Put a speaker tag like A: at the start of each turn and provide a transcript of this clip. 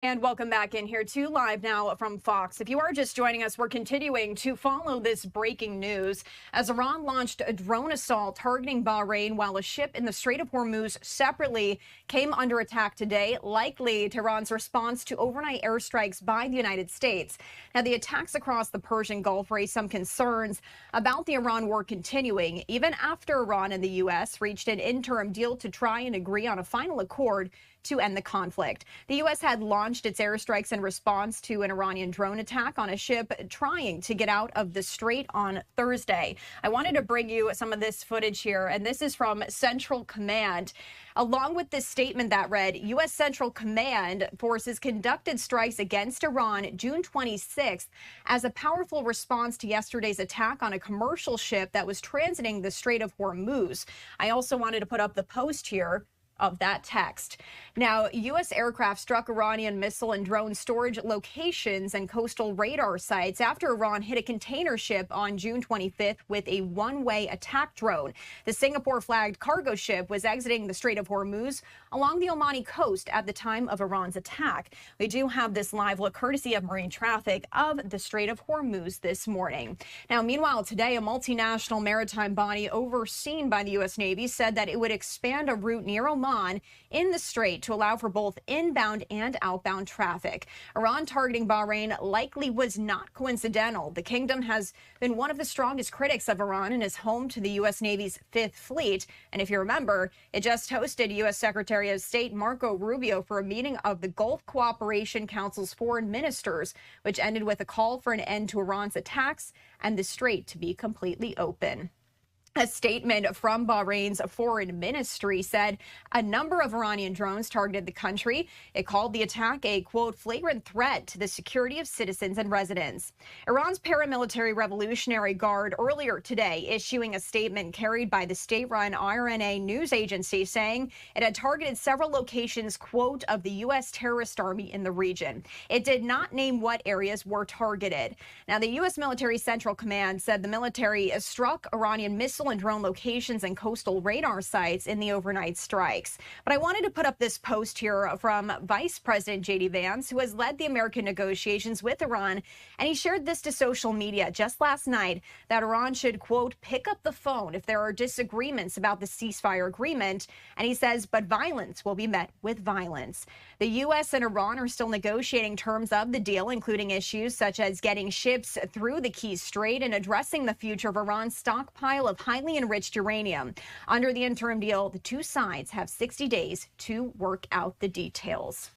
A: And welcome back in here to Live Now from Fox. If you are just joining us, we're continuing to follow this breaking news as Iran launched a drone assault targeting Bahrain while a ship in the Strait of Hormuz separately came under attack today, likely Tehran's response to overnight airstrikes by the United States. Now, the attacks across the Persian Gulf raised some concerns about the Iran war continuing, even after Iran and the U.S. reached an interim deal to try and agree on a final accord to end the conflict. The U.S. had launched its airstrikes in response to an Iranian drone attack on a ship trying to get out of the strait on Thursday. I wanted to bring you some of this footage here, and this is from Central Command. Along with this statement that read, U.S. Central Command forces conducted strikes against Iran June 26th as a powerful response to yesterday's attack on a commercial ship that was transiting the Strait of Hormuz. I also wanted to put up the post here of that text. Now, U.S. aircraft struck Iranian missile and drone storage locations and coastal radar sites after Iran hit a container ship on June 25th with a one-way attack drone. The Singapore-flagged cargo ship was exiting the Strait of Hormuz along the Omani coast at the time of Iran's attack. We do have this live look courtesy of marine traffic of the Strait of Hormuz this morning. Now, meanwhile, today, a multinational maritime body overseen by the U.S. Navy said that it would expand a route near Oman in the strait to allow for both inbound and outbound traffic. Iran targeting Bahrain likely was not coincidental. The kingdom has been one of the strongest critics of Iran and is home to the U.S. Navy's Fifth Fleet. And if you remember, it just hosted U.S. Secretary of State Marco Rubio for a meeting of the Gulf Cooperation Council's foreign ministers, which ended with a call for an end to Iran's attacks and the strait to be completely open. A statement from Bahrain's foreign ministry said a number of Iranian drones targeted the country. It called the attack a, quote, flagrant threat to the security of citizens and residents. Iran's paramilitary Revolutionary Guard earlier today issuing a statement carried by the state-run IRNA news agency saying it had targeted several locations, quote, of the U.S. terrorist army in the region. It did not name what areas were targeted. Now, the U.S. Military Central Command said the military struck Iranian missile and drone locations and coastal radar sites in the overnight strikes. But I wanted to put up this post here from Vice President J.D. Vance, who has led the American negotiations with Iran, and he shared this to social media just last night that Iran should, quote, pick up the phone if there are disagreements about the ceasefire agreement. And he says, but violence will be met with violence. The U.S. and Iran are still negotiating terms of the deal, including issues such as getting ships through the Key Strait and addressing the future of Iran's stockpile of highly enriched uranium. Under the interim deal, the two sides have 60 days to work out the details.